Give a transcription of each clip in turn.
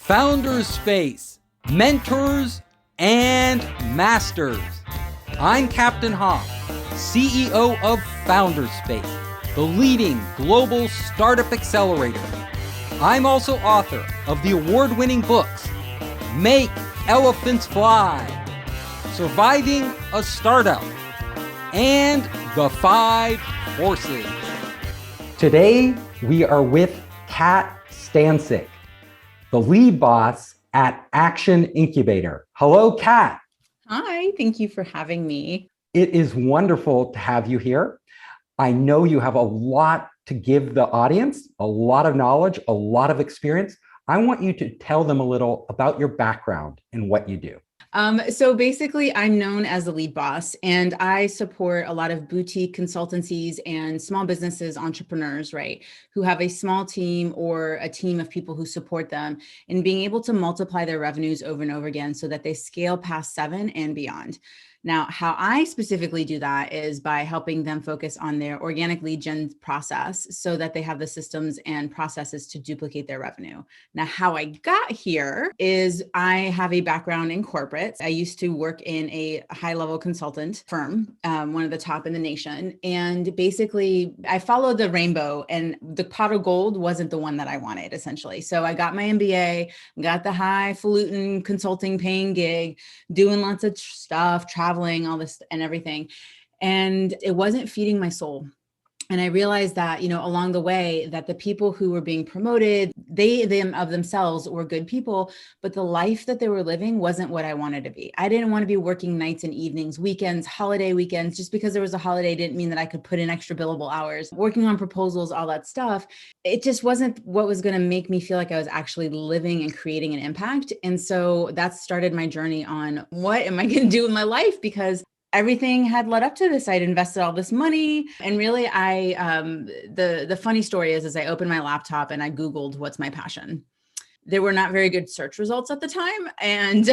Founders Space, Mentors and Masters. I'm Captain Hoff, CEO of Founders Space, the leading global startup accelerator. I'm also author of the award-winning books, Make Elephants Fly, Surviving a Startup, and The 5 Forces. Today, we are with Kat Stancik, the lead boss at Action Incubator. Hello, Kat. Hi, thank you for having me. It is wonderful to have you here. I know you have a lot to give the audience, a lot of knowledge, a lot of experience. I want you to tell them a little about your background and what you do. So basically, I'm known as the lead boss, and I support a lot of boutique consultancies and small businesses, entrepreneurs, right, who have a small team or a team of people who support them in being able to multiply their revenues over and over again so that they scale past 7 and beyond. Now, how I specifically do that is by helping them focus on their organic lead gen process so that they have the systems and processes to duplicate their revenue. Now, how I got here is I have a background in corporate. I used to work in a high-level consultant firm, one of the top in the nation. And basically, I followed the rainbow, and the pot of gold wasn't the one that I wanted, essentially. So I got my MBA, got the highfalutin consulting paying gig, doing lots of stuff, traveling, all this and everything. And it wasn't feeding my soul. And I realized that, along the way that the people who were being promoted, them of themselves were good people, but the life that they were living wasn't what I wanted to be. I didn't want to be working nights and evenings, weekends, holiday weekends. Just because there was a holiday didn't mean that I could put in extra billable hours, working on proposals, all that stuff. It just wasn't what was going to make me feel like I was actually living and creating an impact. And so that started my journey on what am I going to do in my life? Because everything had led up to this. I'd invested all this money. And really, the funny story is I opened my laptop and I Googled, what's my passion? There were not very good search results at the time. And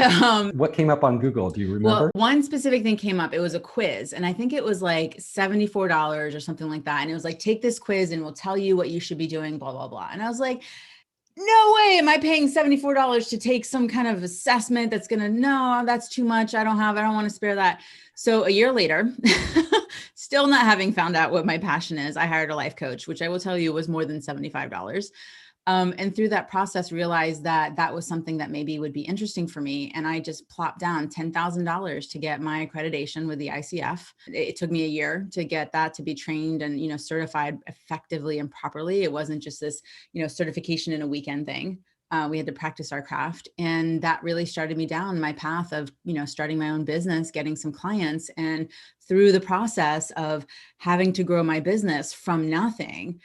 what came up on Google? Do you remember? Well, one specific thing came up. It was a quiz. And I think it was like $74 or something like that. And it was like, take this quiz and we'll tell you what you should be doing, blah, blah, blah. And I was like, no way am I paying $74 to take some kind of assessment that's no, that's too much. I don't want to spare that. So a year later, still not having found out what my passion is, I hired a life coach, which I will tell you was more than $75. And through that process, realized that that was something that maybe would be interesting for me. And I just plopped down $10,000 to get my accreditation with the ICF. It took me a year to get that, to be trained and, certified effectively and properly. It wasn't just this, certification in a weekend thing. We had to practice our craft. And that really started me down my path of, starting my own business, getting some clients. And through the process of having to grow my business from nothing,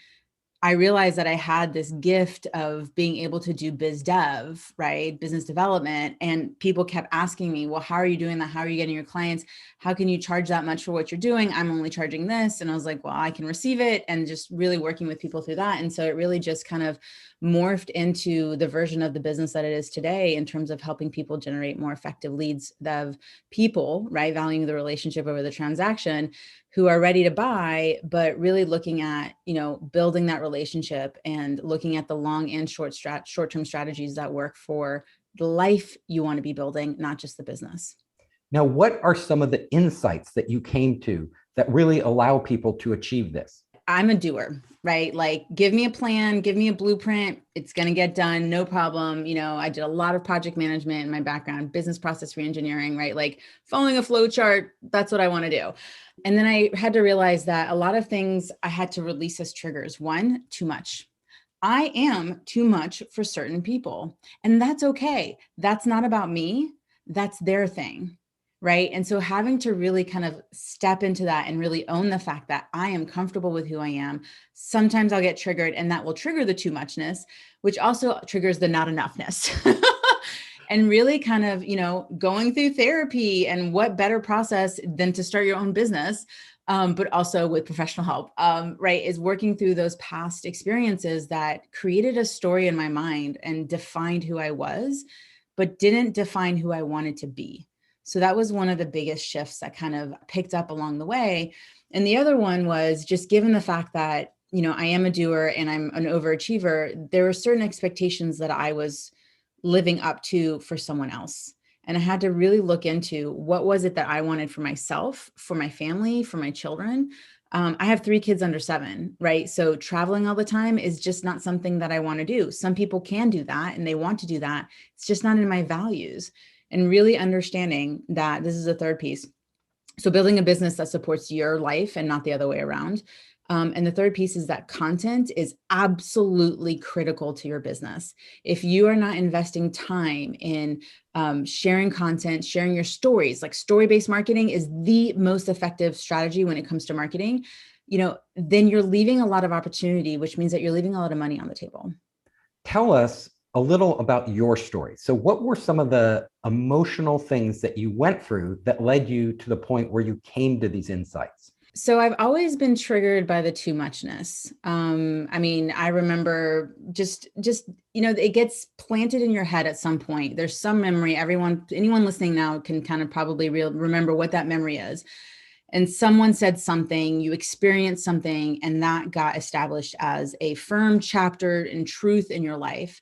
I realized that I had this gift of being able to do biz dev, right? Business development. And people kept asking me, well, how are you doing that? How are you getting your clients? How can you charge that much for what you're doing? I'm only charging this. And I was like, well, I can receive it, and just really working with people through that. And so it really just kind of morphed into the version of the business that it is today in terms of helping people generate more effective leads of people, right? Valuing the relationship over the transaction, who are ready to buy, but really looking at, building that relationship and looking at the long and short-term strategies that work for the life you want to be building, not just the business. Now, what are some of the insights that you came to that really allow people to achieve this? I'm a doer, right? Like, give me a plan, give me a blueprint. It's going to get done. No problem. I did a lot of project management in my background, business process reengineering, right? Like following a flow chart. That's what I want to do. And then I had to realize that a lot of things I had to release as triggers. One, too much. I am too much for certain people, and that's okay. That's not about me. That's their thing. Right. And so having to really kind of step into that and really own the fact that I am comfortable with who I am. Sometimes I'll get triggered, and that will trigger the too muchness, which also triggers the not enoughness. And really kind of, going through therapy, and what better process than to start your own business, but also with professional help, right, is working through those past experiences that created a story in my mind and defined who I was, but didn't define who I wanted to be. So that was one of the biggest shifts that kind of picked up along the way. And the other one was just given the fact that, I am a doer and I'm an overachiever, there were certain expectations that I was living up to for someone else. And I had to really look into what was it that I wanted for myself, for my family, for my children. I have 3 kids under 7, right? So traveling all the time is just not something that I want to do. Some people can do that and they want to do that. It's just not in my values. And really understanding that this is a third piece. So building a business that supports your life and not the other way around. And the third piece is that content is absolutely critical to your business. If you are not investing time in sharing content, sharing your stories, like story-based marketing is the most effective strategy when it comes to marketing, then you're leaving a lot of opportunity, which means that you're leaving a lot of money on the table. Tell us a little about your story. So what were some of the emotional things that you went through that led you to the point where you came to these insights? So I've always been triggered by the too muchness. I remember just it gets planted in your head at some point. There's some memory. Anyone listening now can kind of probably remember what that memory is. And someone said something, you experienced something, and that got established as a firm chapter in truth in your life.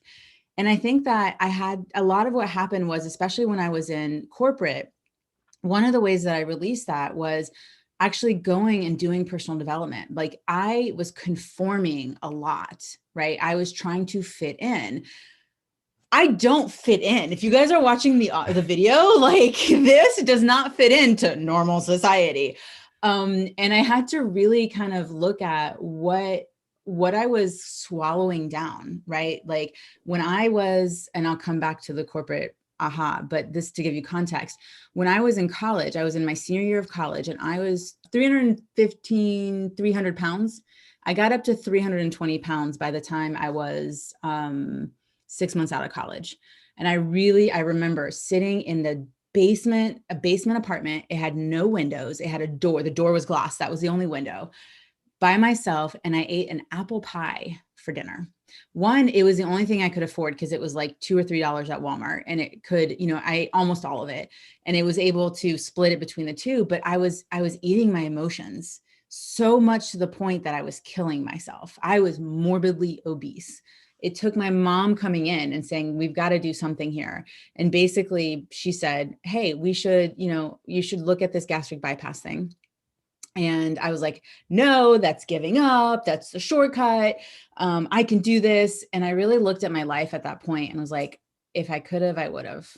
And I think that I had a lot of what happened was, especially when I was in corporate, one of the ways that I released that was actually going and doing personal development. Like I was conforming a lot, right? I was trying to fit in. I don't fit in. If you guys are watching the video, like this does not fit into normal society. And I had to really kind of look at what I was swallowing down, right? Like when I was, and I'll come back to the corporate but this to give you context, when I was in college, I was in my senior year of college and I was 300 pounds. I got up to 320 pounds by the time I was 6 months out of college. And I remember sitting in a basement apartment. It had no windows. It had a door. The door was glass. That was the only window, by myself. And I ate an apple pie for dinner. One, it was the only thing I could afford because it was like $2 or $3 at Walmart, and it could, I ate almost all of it, and it was able to split it between the two. But I was eating my emotions so much to the point that I was killing myself. I was morbidly obese. It took my mom coming in and saying, we've got to do something here. And basically she said, hey, you should look at this gastric bypass thing. And I was like, no, that's giving up. That's the shortcut. I can do this. And I really looked at my life at that point and was like, if I could have, I would have.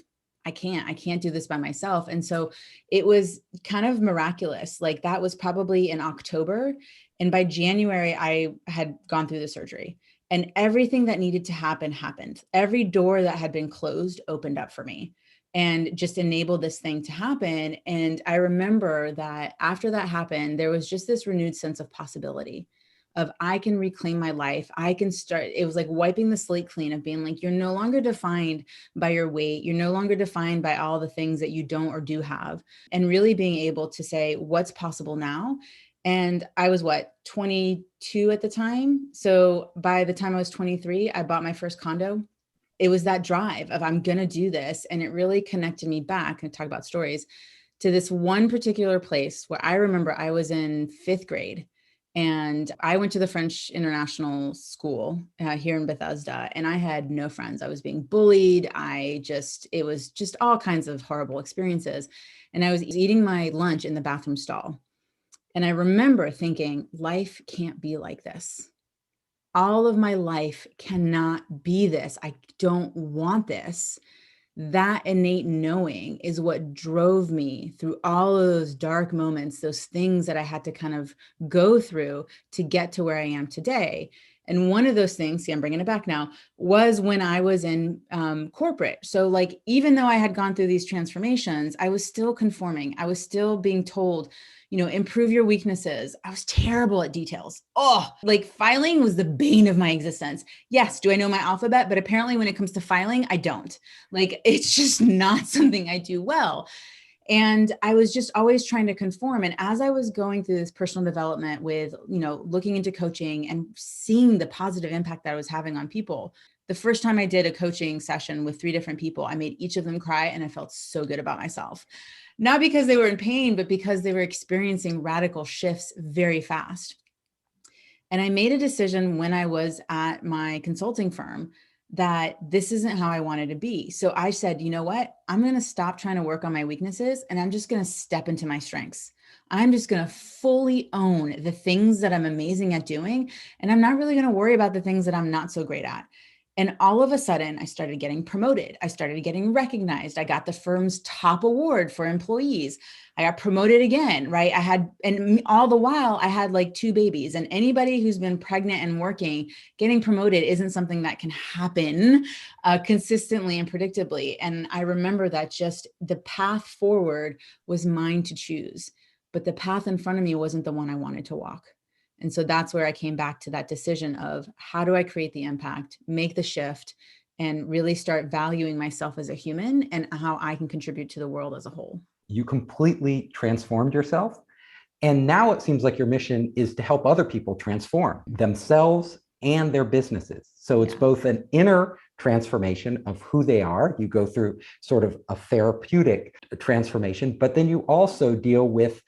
I can't do this by myself. And so it was kind of miraculous. Like that was probably in October. And by January, I had gone through the surgery and everything that needed to happen happened. Every door that had been closed opened up for me and just enabled this thing to happen. And I remember that after that happened, there was just this renewed sense of possibility of I can reclaim my life. I can start. It was like wiping the slate clean of being like, you're no longer defined by your weight. You're no longer defined by all the things that you don't or do have, and really being able to say what's possible now. And I was 22 at the time. So by the time I was 23, I bought my first condo. It was that drive of I'm going to do this. And it really connected me back, and talk about stories, to this one particular place where I remember I was in 5th grade and I went to the French International School here in Bethesda, and I had no friends. I was being bullied. It was just all kinds of horrible experiences. And I was eating my lunch in the bathroom stall. And I remember thinking, life can't be like this. All of my life cannot be this. I don't want this. That innate knowing is what drove me through all of those dark moments, those things that I had to kind of go through to get to where I am today. And one of those things, see, I'm bringing it back now, was when I was in corporate. So like, even though I had gone through these transformations, I was still conforming. I was still being told, improve your weaknesses. I was terrible at details. Like filing was the bane of my existence. Yes. Do I know my alphabet? But apparently when it comes to filing, I don't. Like, it's just not something I do well. And I was just always trying to conform. And as I was going through this personal development with, looking into coaching and seeing the positive impact that I was having on people, the first time I did a coaching session with 3 different people, I made each of them cry, and I felt so good about myself. Not because they were in pain, but because they were experiencing radical shifts very fast. And I made a decision when I was at my consulting firm that this isn't how I wanted to be. So I said, you know what? I'm going to stop trying to work on my weaknesses and I'm just going to step into my strengths. I'm just going to fully own the things that I'm amazing at doing. And I'm not really going to worry about the things that I'm not so great at. And all of a sudden, I started getting promoted. I started getting recognized. I got the firm's top award for employees. I got promoted again, right? And all the while, I had like 2 babies. And anybody who's been pregnant and working, getting promoted isn't something that can happen consistently and predictably. And I remember that just the path forward was mine to choose, but the path in front of me wasn't the one I wanted to walk. And so that's where I came back to that decision of how do I create the impact, make the shift, and really start valuing myself as a human and how I can contribute to the world as a whole. You completely transformed yourself. And now it seems like your mission is to help other people transform themselves and their businesses. So it's both an inner transformation of who they are. You go through sort of a therapeutic transformation, but then you also deal with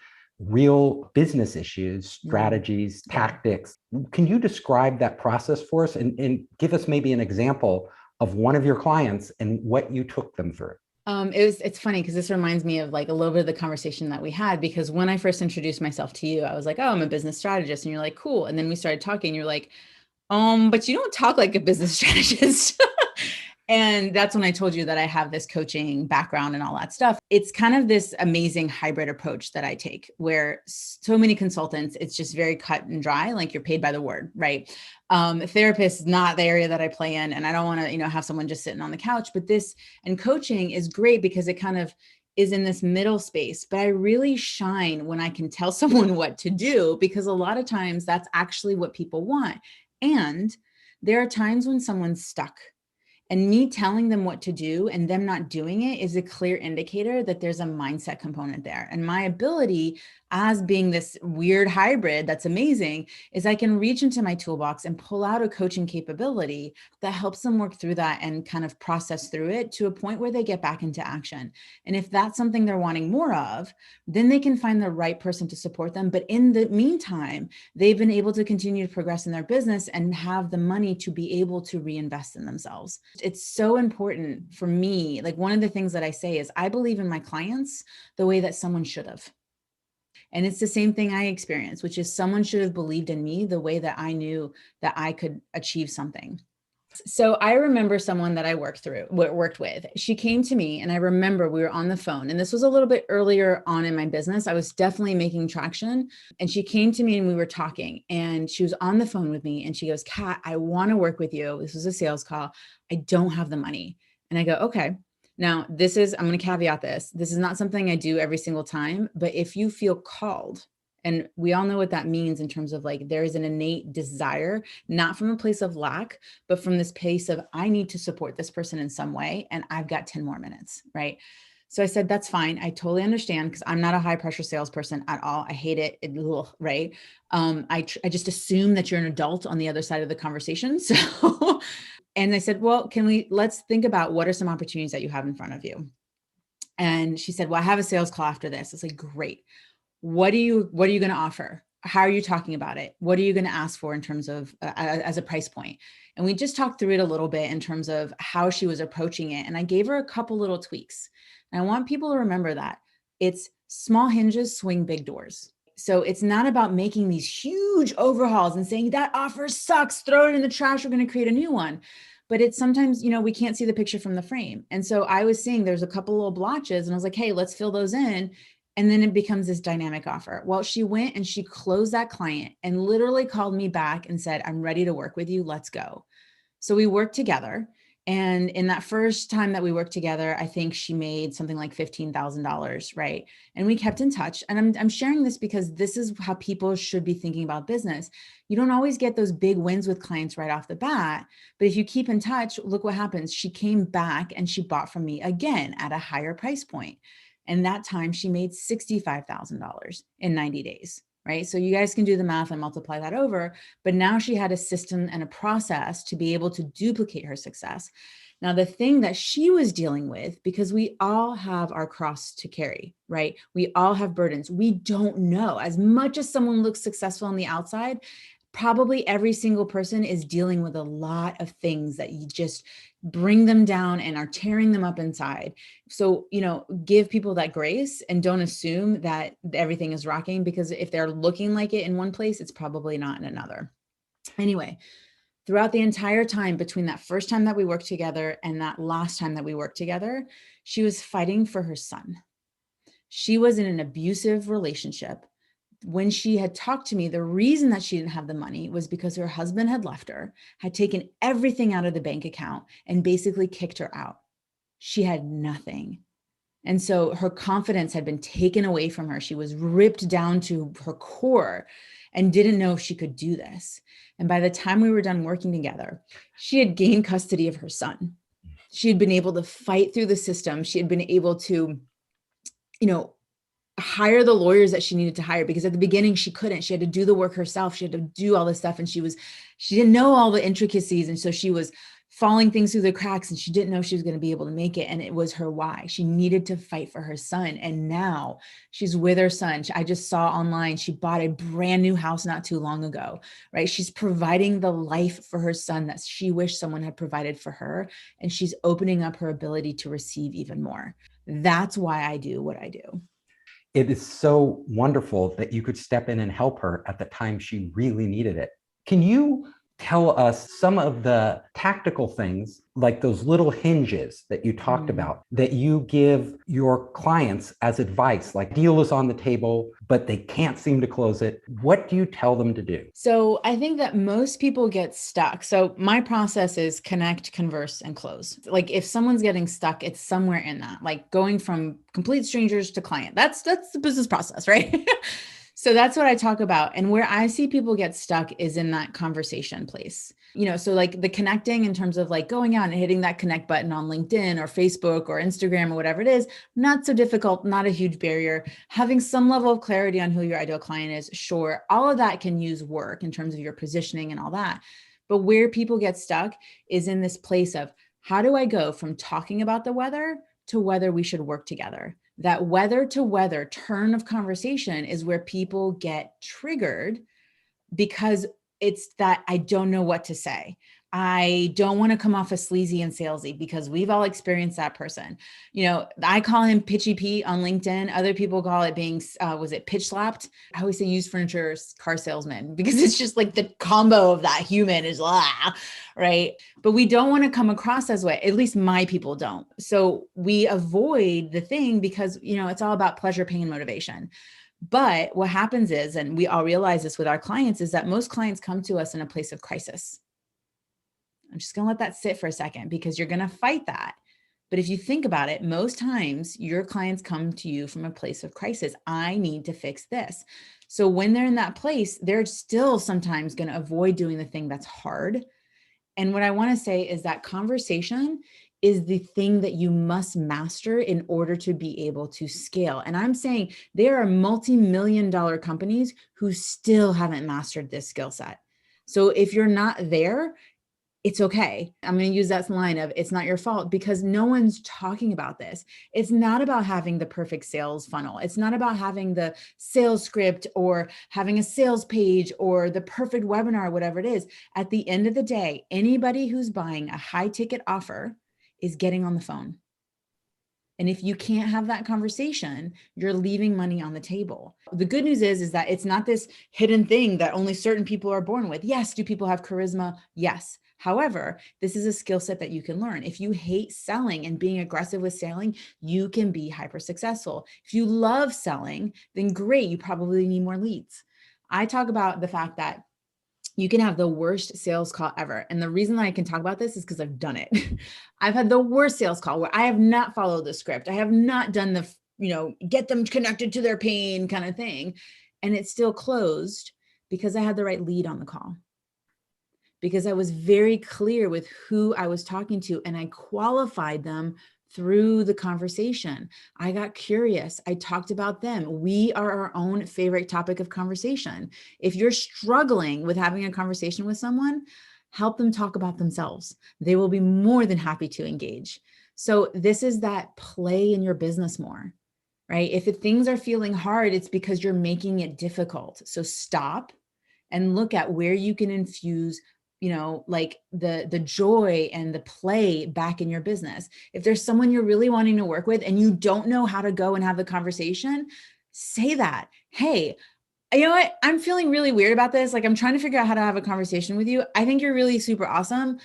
real business issues, strategies, tactics. Can you describe that process for us and give us maybe an example of one of your clients and what you took them through? It's funny because this reminds me of like a little bit of the conversation that we had, because when I first introduced myself to you, I was like, oh, I'm a business strategist. And you're like, cool. And then we started talking, you're like, but you don't talk like a business strategist. And that's when I told you that I have this coaching background and all that stuff. It's kind of this amazing hybrid approach that I take where so many consultants, it's just very cut and dry, like you're paid by the word, right? Therapist is not the area that I play in. And I don't want to, have someone just sitting on the couch, but and coaching is great because it kind of is in this middle space, but I really shine when I can tell someone what to do, because a lot of times that's actually what people want. And there are times when someone's stuck. And me telling them what to do and them not doing it is a clear indicator that there's a mindset component there. And my ability as being this weird hybrid that's amazing is I can reach into my toolbox and pull out a coaching capability that helps them work through that and kind of process through it to a point where they get back into action. And if that's something they're wanting more of, then they can find the right person to support them. But in the meantime, they've been able to continue to progress in their business and have the money to be able to reinvest in themselves. It's so important for me. Like one of the things that I say is I believe in my clients the way that someone should have. And it's the same thing I experienced, which is someone should have believed in me the way that I knew that I could achieve something. So I remember someone that I worked with. She came to me and I remember we were on the phone, and this was a little bit earlier on in my business. I was definitely making traction, and she came to me and we were talking, and she was on the phone with me and she goes, Kat, I want to work with you. This was a sales call. I don't have the money. And I go, okay. Now I'm going to caveat this. This is not something I do every single time, but if you feel called, and we all know what that means in terms of like, there is an innate desire, not from a place of lack, but from this place of, I need to support this person in some way. And I've got 10 more minutes. Right. So I said, that's fine. I totally understand, because I'm not a high pressure salesperson at all. I hate it. Right. I just assume that you're an adult on the other side of the conversation. So, and I said, well, let's think about what are some opportunities that you have in front of you. And she said, well, I have a sales call after this. I was like, great. What are you going to offer? How are you talking about it? What are you going to ask for in terms of as a price point? And we just talked through it a little bit in terms of how she was approaching it. And I gave her a couple little tweaks. And I want people to remember that it's small hinges swing big doors. So it's not about making these huge overhauls and saying that offer sucks, throw it in the trash, we're going to create a new one. But it's sometimes, we can't see the picture from the frame. And so I was seeing there's a couple little blotches and I was like, hey, let's fill those in. And then it becomes this dynamic offer. Well, she went and she closed that client and literally called me back and said, I'm ready to work with you. Let's go. So we worked together. And in that first time that we worked together, I think she made something like $15,000, right? And we kept in touch. And I'm sharing this because this is how people should be thinking about business. You don't always get those big wins with clients right off the bat, but if you keep in touch, look what happens. She came back and she bought from me again at a higher price point. And that time she made $65,000 in 90 days. Right. So you guys can do the math and multiply that over. But now she had a system and a process to be able to duplicate her success. Now, the thing that she was dealing with, because we all have our cross to carry, right? We all have burdens. We don't know. As much as someone looks successful on the outside, probably every single person is dealing with a lot of things that you just bring them down and are tearing them up inside. So, give people that grace and don't assume that everything is rocking, because if they're looking like it in one place, it's probably not in another. Anyway, throughout the entire time between that first time that we worked together and that last time that we worked together, she was fighting for her son. She was in an abusive relationship. When she had talked to me, the reason that she didn't have the money was because her husband had left her, had taken everything out of the bank account, and basically kicked her out. She had nothing. And so her confidence had been taken away from her. She was ripped down to her core and didn't know if she could do this. And by the time we were done working together, she had gained custody of her son. She had been able to fight through the system. She had been able to, hire the lawyers that she needed to hire, because at the beginning she couldn't. She had to do the work herself. She had to do all this stuff, and she didn't know all the intricacies. And so she was falling things through the cracks, and she didn't know she was going to be able to make it. And it was her why. She needed to fight for her son. And now she's with her son. I just saw online, she bought a brand new house not too long ago, right? She's providing the life for her son that she wished someone had provided for her. And she's opening up her ability to receive even more. That's why I do what I do. It is so wonderful that you could step in and help her at the time she really needed it. Can you tell us some of the tactical things, like those little hinges that you talked about, that you give your clients as advice, like deal is on the table, but they can't seem to close it? What do you tell them to do? So I think that most people get stuck. So my process is connect, converse, and close. Like if someone's getting stuck, it's somewhere in that, like going from complete strangers to client. That's the business process, right? So that's what I talk about. And where I see people get stuck is in that conversation place. So like the connecting in terms of like going out and hitting that connect button on LinkedIn or Facebook or Instagram or whatever it is, not so difficult, not a huge barrier. Having some level of clarity on who your ideal client is, sure. All of that can use work in terms of your positioning and all that. But where people get stuck is in this place of, how do I go from talking about the weather to whether we should work together? That weather to weather turn of conversation is where people get triggered, because it's that I don't know what to say. I don't want to come off as sleazy and salesy, because we've all experienced that person. I call him Pitchy Pete on LinkedIn. Other people call it being, was it pitch slapped? I always say used furniture car salesman, because it's just like the combo of that human is right? But we don't want to come across as way, at least my people don't. So we avoid the thing because, it's all about pleasure, pain, motivation. But what happens is, and we all realize this with our clients, is that most clients come to us in a place of crisis. I'm just going to let that sit for a second, because you're going to fight that. But if you think about it, most times your clients come to you from a place of crisis. I need to fix this. So when they're in that place, they're still sometimes going to avoid doing the thing that's hard. And what I want to say is that conversation is the thing that you must master in order to be able to scale. And I'm saying there are multi-million-dollar companies who still haven't mastered this skill set. So if you're not there, it's okay. I'm going to use that line of, it's not your fault, because no one's talking about this. It's not about having the perfect sales funnel. It's not about having the sales script or having a sales page or the perfect webinar, whatever it is. At the end of the day, anybody who's buying a high ticket offer is getting on the phone. And if you can't have that conversation, you're leaving money on the table. The good news is that it's not this hidden thing that only certain people are born with. Yes. Do people have charisma? Yes. However, this is a skill set that you can learn. If you hate selling and being aggressive with selling, you can be hyper successful. If you love selling, then great, you probably need more leads. I talk about the fact that you can have the worst sales call ever. And the reason that I can talk about this is because I've done it. I've had the worst sales call where I have not followed the script. I have not done the, get them connected to their pain kind of thing. And it still closed because I had the right lead on the call, because I was very clear with who I was talking to and I qualified them through the conversation. I got curious. I talked about them. We are our own favorite topic of conversation. If you're struggling with having a conversation with someone, help them talk about themselves. They will be more than happy to engage. So this is that play in your business more, right? If things are feeling hard, it's because you're making it difficult. So stop and look at where you can infuse, like the joy and the play back in your business. If there's someone you're really wanting to work with and you don't know how to go and have the conversation, say that. Hey, you know what? I'm feeling really weird about this. Like, I'm trying to figure out how to have a conversation with you. I think you're really super awesome.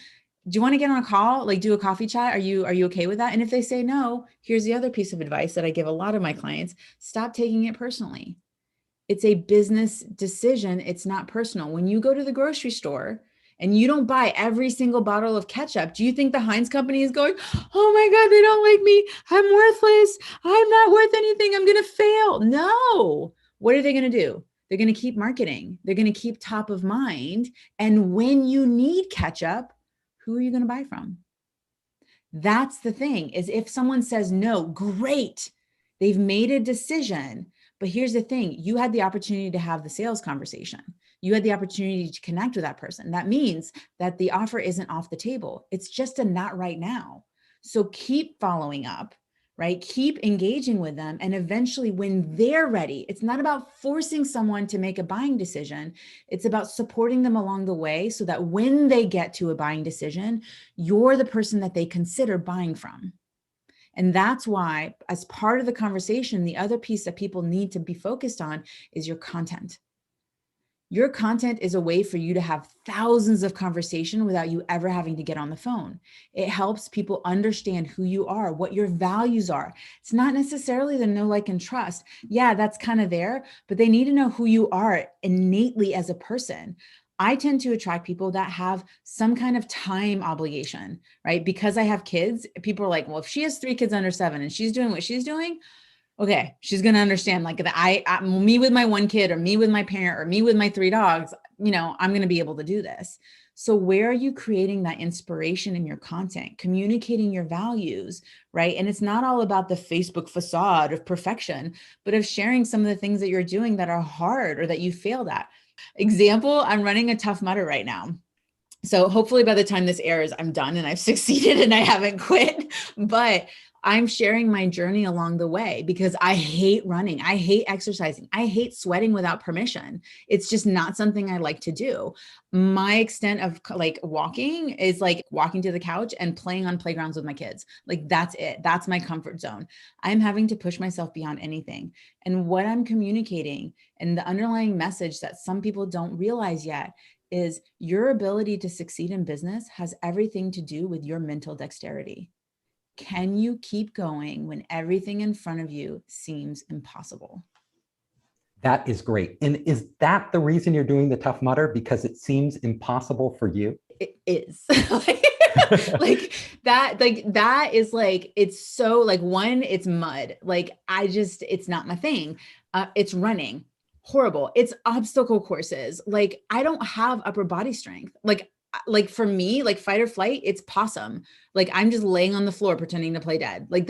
Do you want to get on a call, like do a coffee chat? Are you okay with that? And if they say no, here's the other piece of advice that I give a lot of my clients. Stop taking it personally. It's a business decision. It's not personal. When you go to the grocery store and you don't buy every single bottle of ketchup, do you think the Heinz company is going, oh my God, they don't like me. I'm worthless. I'm not worth anything. I'm going to fail. No. What are they going to do? They're going to keep marketing. They're going to keep top of mind. And when you need ketchup, who are you going to buy from? That's the thing, is if someone says no, great. They've made a decision. But here's the thing, you had the opportunity to have the sales conversation. You had the opportunity to connect with that person. That means that the offer isn't off the table. It's just a not right now. So keep following up, right? Keep engaging with them. And eventually when they're ready, it's not about forcing someone to make a buying decision. It's about supporting them along the way so that when they get to a buying decision, you're the person that they consider buying from. And that's why, as part of the conversation, the other piece that people need to be focused on is your content. Your content is a way for you to have thousands of conversation without you ever having to get on the phone. It helps people understand who you are, what your values are. It's not necessarily the know, like, and trust. Yeah, that's kind of there, but they need to know who you are innately as a person. I tend to attract people that have some kind of time obligation, right? Because I have kids, people are like, well, if she has 3 kids under 7 and she's doing what she's doing, okay, she's going to understand, like, that me with my 1 kid, or me with my parent, or me with my 3 dogs, I'm going to be able to do this. So where are you creating that inspiration in your content, communicating your values, right? And it's not all about the Facebook facade of perfection, but of sharing some of the things that you're doing that are hard or that you failed at. Example, I'm running a Tough Mudder right now. So hopefully by the time this airs, I'm done and I've succeeded and I haven't quit, but I'm sharing my journey along the way because I hate running. I hate exercising. I hate sweating without permission. It's just not something I like to do. My extent of like walking is like walking to the couch and playing on playgrounds with my kids. Like, that's it. That's my comfort zone. I'm having to push myself beyond anything. And what I'm communicating and the underlying message that some people don't realize yet is your ability to succeed in business has everything to do with your mental dexterity. Can you keep going when everything in front of you seems impossible? That is great. And is that the reason you're doing the Tough Mudder? Because it seems impossible for you? It is. That is like, it's so like, one, it's mud. Like, it's not my thing. It's running. Horrible. It's obstacle courses. Like, I don't have upper body strength. Like for me, like fight or flight, it's possum. Like, I'm just laying on the floor pretending to play dead. Like,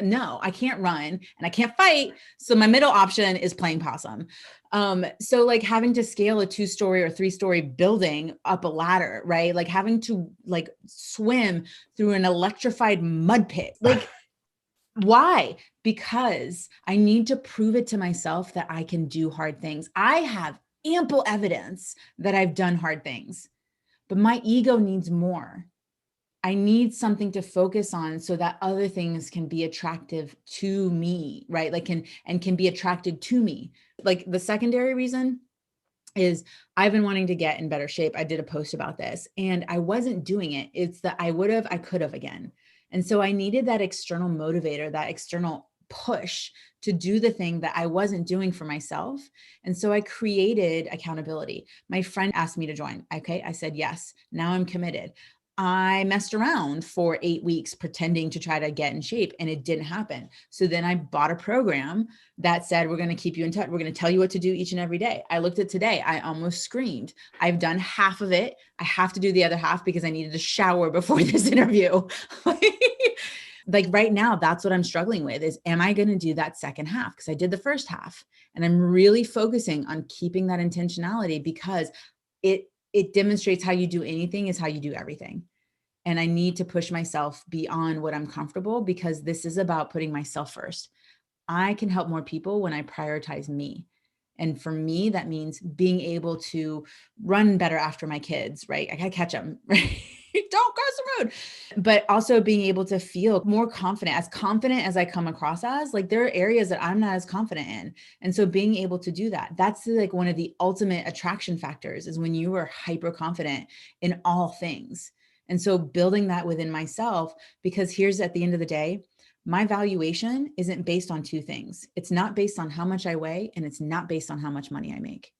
no, I can't run and I can't fight. So my middle option is playing possum. So like having to scale a 2-story or 3-story building up a ladder, right? Like having to like swim through an electrified mud pit. Like, why? Because I need to prove it to myself that I can do hard things. I have ample evidence that I've done hard things, but my ego needs more. I need something to focus on so that other things can be attractive to me, right? Like can be attracted to me. Like, the secondary reason is I've been wanting to get in better shape. I did a post about this and I wasn't doing it. It's that I could have again. And so I needed that external motivator, that external push to do the thing that I wasn't doing for myself. And so I created accountability. My friend asked me to join. Okay. I said, yes. Now I'm committed. I messed around for 8 weeks pretending to try to get in shape and it didn't happen. So then I bought a program that said, we're going to keep you in touch. We're going to tell you what to do each and every day. I looked at today. I almost screamed. I've done half of it. I have to do the other half because I needed to shower before this interview. Like right now, that's what I'm struggling with is, am I going to do that second half? Because I did the first half and I'm really focusing on keeping that intentionality because it demonstrates how you do anything is how you do everything. And I need to push myself beyond what I'm comfortable because this is about putting myself first. I can help more people when I prioritize me. And for me, that means being able to run better after my kids, right? I gotta catch them, right? Don't cross the road. But also being able to feel more confident as I come across as, like, there are areas that I'm not as confident in. And so being able to do that, that's like one of the ultimate attraction factors, is when you are hyper confident in all things. And so building that within myself, because here's at the end of the day, my valuation isn't based on two things. It's not based on how much I weigh, and it's not based on how much money I make.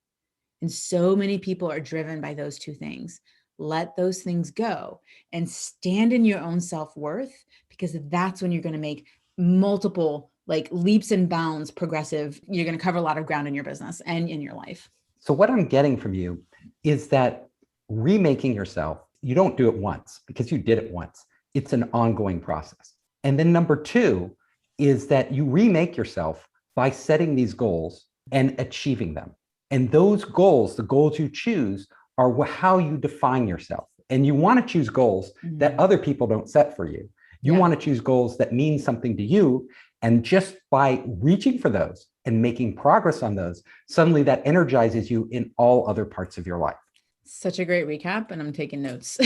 And so many people are driven by those two things. Let those things go and stand in your own self-worth, because that's when you're going to make multiple, like, leaps and bounds progressive. You're going to cover a lot of ground in your business and in your life. So what I'm getting from you is that remaking yourself, you don't do it once because you did it once. It's an ongoing process. And then number two is that you remake yourself by setting these goals and achieving them. And those goals, the goals you choose, are how you define yourself. And you want to choose goals that other people don't set for you. You want to choose goals that mean something to you. And just by reaching for those and making progress on those, suddenly that energizes you in all other parts of your life. Such a great recap, and I'm taking notes.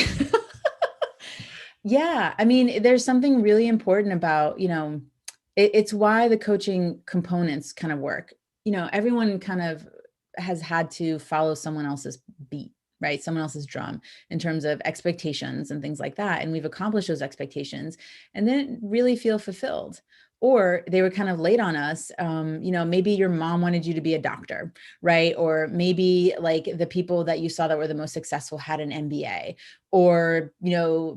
Yeah. I mean, there's something really important about, it's why the coaching components kind of work. Everyone kind of has had to follow someone else's beat, right? Someone else's drum in terms of expectations and things like that. And we've accomplished those expectations and then really feel fulfilled. Or they were kind of late on us. Maybe your mom wanted you to be a doctor, right? Or maybe like the people that you saw that were the most successful had an MBA, or,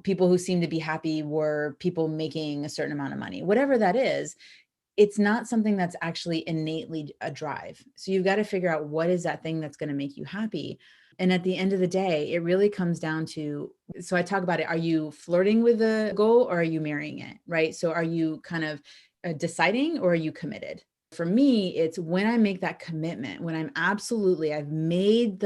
people who seemed to be happy were people making a certain amount of money, whatever that is. It's not something that's actually innately a drive. So you've got to figure out what is that thing that's going to make you happy. And at the end of the day, it really comes down to, so I talk about it. Are you flirting with the goal, or are you marrying it? Right. So are you kind of deciding, or are you committed? For me, it's when I make that commitment, when I've made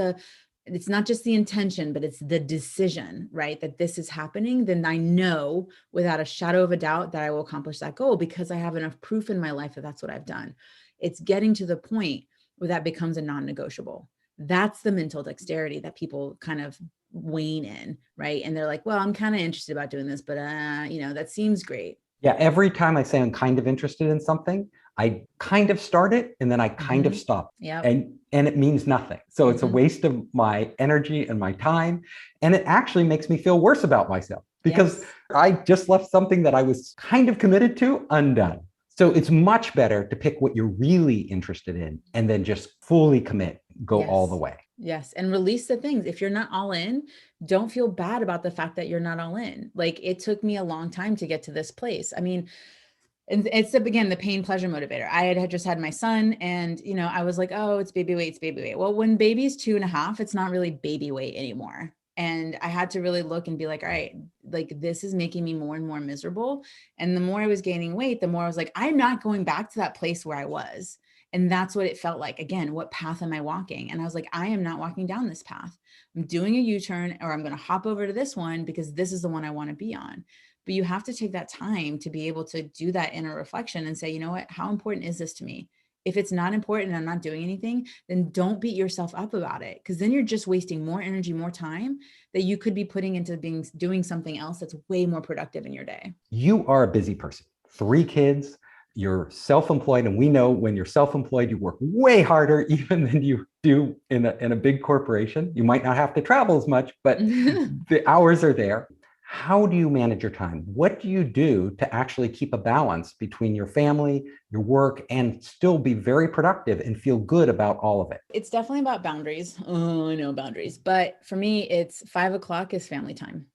it's not just the intention, but it's the decision, right? That this is happening, then I know without a shadow of a doubt that I will accomplish that goal, because I have enough proof in my life that that's what I've done. It's getting to the point where that becomes a non-negotiable. That's the mental dexterity that people kind of wane in, right? And they're like, well, I'm kind of interested about doing this, but that seems great. Yeah, every time I say I'm kind of interested in something, I kind of start it and then I kind of stop. Yep. And it means nothing. So it's a waste of my energy and my time. And it actually makes me feel worse about myself, because I just left something that I was kind of committed to undone. So it's much better to pick what you're really interested in and then just fully commit, go all the way. Yes. And release the things. If you're not all in, don't feel bad about the fact that you're not all in. Like, it took me a long time to get to this place. I mean, and it's again, the pain pleasure motivator. I had just had my son, and, I was like, oh, it's baby weight, it's baby weight. Well, when baby's 2.5, it's not really baby weight anymore. And I had to really look and be like, all right, like, this is making me more and more miserable. And the more I was gaining weight, the more I was like, I'm not going back to that place where I was. And that's what it felt like. Again, what path am I walking? And I was like, I am not walking down this path. I'm doing a U-turn, or I'm going to hop over to this one because this is the one I want to be on. But you have to take that time to be able to do that inner reflection and say, you know what, how important is this to me? If it's not important and I'm not doing anything, then don't beat yourself up about it, because then you're just wasting more energy, more time that you could be putting into doing something else that's way more productive in your day. You are a busy person, 3 kids, you're self-employed. And we know when you're self-employed, you work way harder even than you do in a big corporation. You might not have to travel as much, but the hours are there. How do you manage your time? What do you do to actually keep a balance between your family, your work, and still be very productive and feel good about all of it? It's definitely about boundaries. Oh, I know boundaries. But for me, it's 5:00 is family time.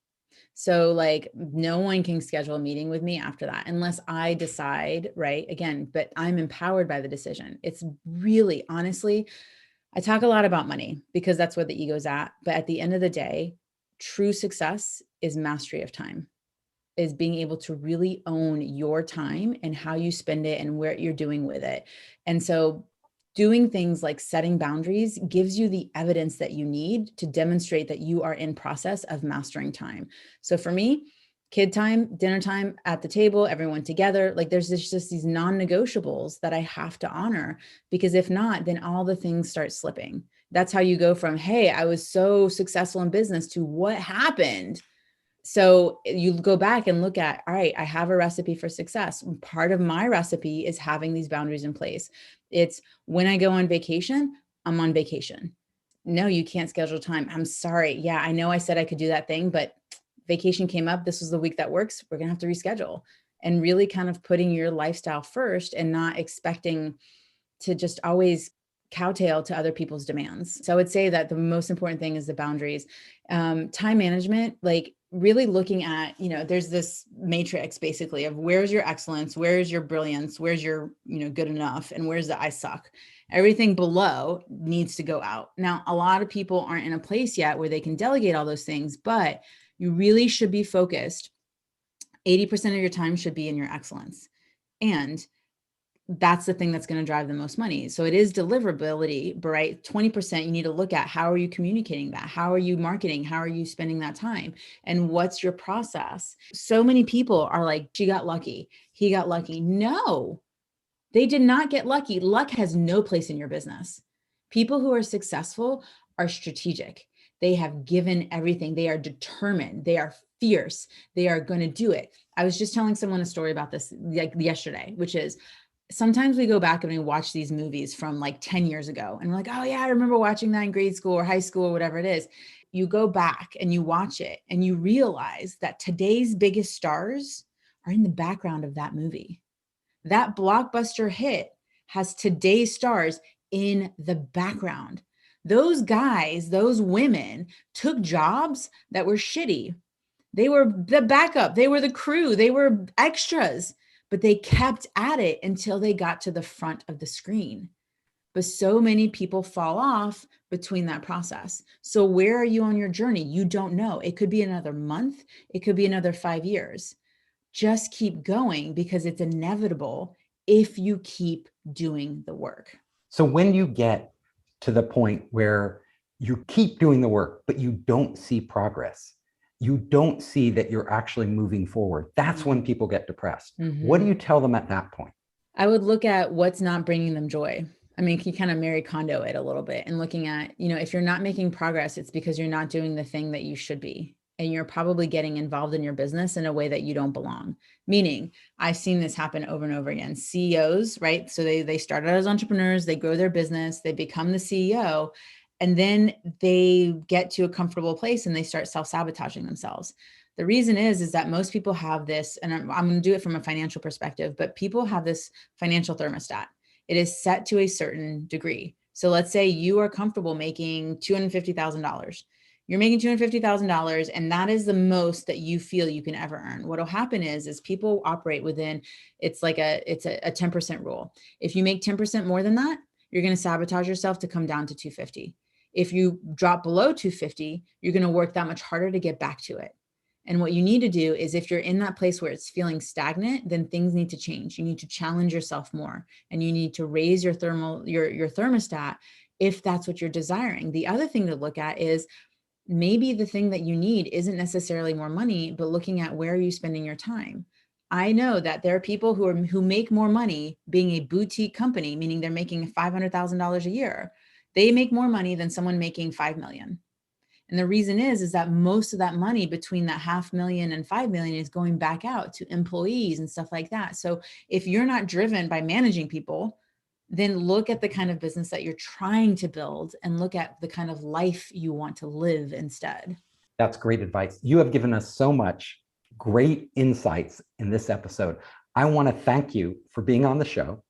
So like, no one can schedule a meeting with me after that unless I decide, right? Again, but I'm empowered by the decision. It's really, honestly, I talk a lot about money because that's where the ego's at. But at the end of the day, true success is mastery of time, is being able to really own your time and how you spend it and what you're doing with it. And so doing things like setting boundaries gives you the evidence that you need to demonstrate that you are in process of mastering time. So for me, kid time, dinner time at the table, everyone together. Like there's just these non-negotiables that I have to honor, because if not, then all the things start slipping. That's how you go from, hey, I was so successful in business, to what happened. So you go back and look at, all right, I have a recipe for success. Part of my recipe is having these boundaries in place. It's when I go on vacation, I'm on vacation. No, you can't schedule time. I'm sorry. Yeah, I know I said I could do that thing, but vacation came up. This was the week that works. We're going to have to reschedule. And really kind of putting your lifestyle first and not expecting to just always kowtow to other people's demands. So I would say that the most important thing is the boundaries. Time management, like really looking at, there's this matrix basically of where's your excellence, where's your brilliance, where's your, good enough, and where's the I suck. Everything below needs to go out. Now, a lot of people aren't in a place yet where they can delegate all those things, but you really should be focused. 80% of your time should be in your excellence. And that's the thing that's going to drive the most money. So it is deliverability, but right, 20% you need to look at, how are you communicating that? How are you marketing? How are you spending that time? And what's your process? So many people are like, she got lucky, he got lucky. No, they did not get lucky. Luck has no place in your business. People who are successful are strategic. They have given everything. They are determined. They are fierce. They are going to do it. I was just telling someone a story about this like yesterday, which is, sometimes we go back and we watch these movies from like 10 years ago and we're like, oh yeah, I remember watching that in grade school or high school or whatever it is. You go back and you watch it and you realize that today's biggest stars are in the background of that movie. That blockbuster hit has today's stars in the background. Those guys, those women took jobs that were shitty. They were the backup. They were the crew. They were extras, but they kept at it until they got to the front of the screen. But so many people fall off between that process. So where are you on your journey? You don't know. It could be another month. It could be another 5 years. Just keep going, because it's inevitable if you keep doing the work. So when you get to the point where you keep doing the work, but you don't see progress, you don't see that you're actually moving forward, that's when people get depressed. What do you tell them at that point? I would look at what's not bringing them joy. I mean, you kind of Mary Kondo it a little bit and looking at, if you're not making progress, it's because you're not doing the thing that you should be. And you're probably getting involved in your business in a way that you don't belong. Meaning, I've seen this happen over and over again. CEOs, right? So they started as entrepreneurs, they grow their business, they become the CEO, and then they get to a comfortable place and they start self-sabotaging themselves. The reason is that most people have this, and I'm going to do it from a financial perspective, but people have this financial thermostat. It is set to a certain degree. So let's say you are comfortable making $250,000. You're making $250,000, and that is the most that you feel you can ever earn. What will happen is people operate within, it's a 10% rule. If you make 10% more than that, you're going to sabotage yourself to come down to 250. If you drop below 250, you're going to work that much harder to get back to it. And what you need to do is, if you're in that place where it's feeling stagnant, then things need to change. You need to challenge yourself more, and you need to raise your thermostat if that's what you're desiring. The other thing to look at is, maybe the thing that you need isn't necessarily more money, but looking at where are you spending your time. I know that there are people who make more money being a boutique company, meaning they're making $500,000 a year. They make more money than someone making 5 million. And the reason is that most of that money between that 500,000 and 5 million is going back out to employees and stuff like that. So if you're not driven by managing people, then look at the kind of business that you're trying to build and look at the kind of life you want to live instead. That's great advice. You have given us so much great insights in this episode. I want to thank you for being on the show.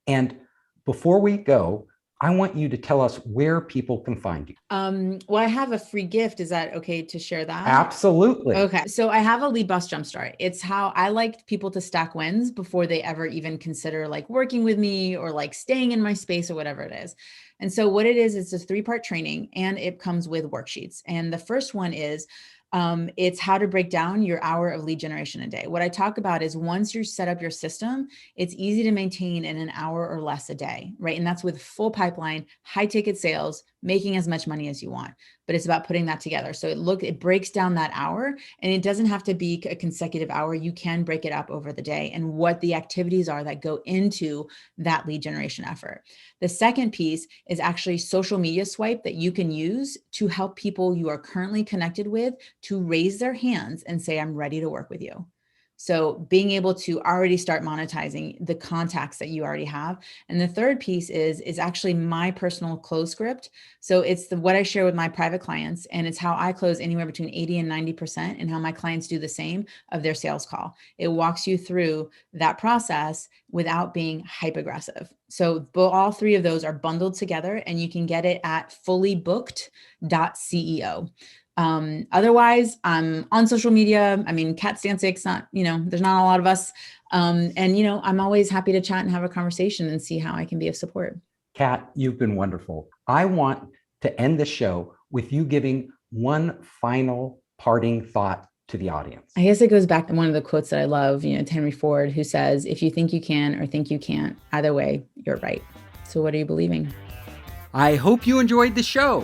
And before we go, I want you to tell us where people can find you. Well, I have a free gift. Is that okay to share that? Absolutely. Okay. So I have a lead boss jumpstart. It's how I like people to stack wins before they ever even consider like working with me or like staying in my space or whatever it is. And so what it is, it's a 3-part training, and it comes with worksheets. And the first one is, it's how to break down your hour of lead generation a day. What I talk about is, once you set up your system, it's easy to maintain in an hour or less a day, right? And that's with full pipeline, high ticket sales, making as much money as you want, but it's about putting that together. So it breaks down that hour, and it doesn't have to be a consecutive hour. You can break it up over the day and what the activities are that go into that lead generation effort. The second piece is actually social media swipe that you can use to help people you are currently connected with to raise their hands and say, I'm ready to work with you. So being able to already start monetizing the contacts that you already have. And the third piece is actually my personal close script. So it's what I share with my private clients, and it's how I close anywhere between 80 and 90%, and how my clients do the same of their sales call. It walks you through that process without being hype aggressive. So all three of those are bundled together, and you can get it at fullybooked.ceo. Otherwise, I'm on social media. I mean, Kat Stancik's not, there's not a lot of us. And, I'm always happy to chat and have a conversation and see how I can be of support. Kat, you've been wonderful. I want to end the show with you giving one final parting thought to the audience. I guess it goes back to one of the quotes that I love, to Henry Ford, who says, if you think you can or think you can't, either way, you're right. So what are you believing? I hope you enjoyed the show.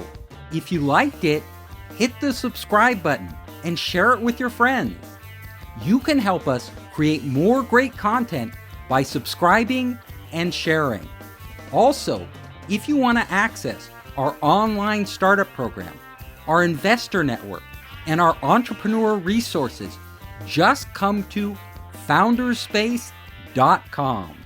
If you liked it, hit the subscribe button and share it with your friends. You can help us create more great content by subscribing and sharing. Also, if you want to access our online startup program, our investor network, and our entrepreneur resources, just come to founderspace.com.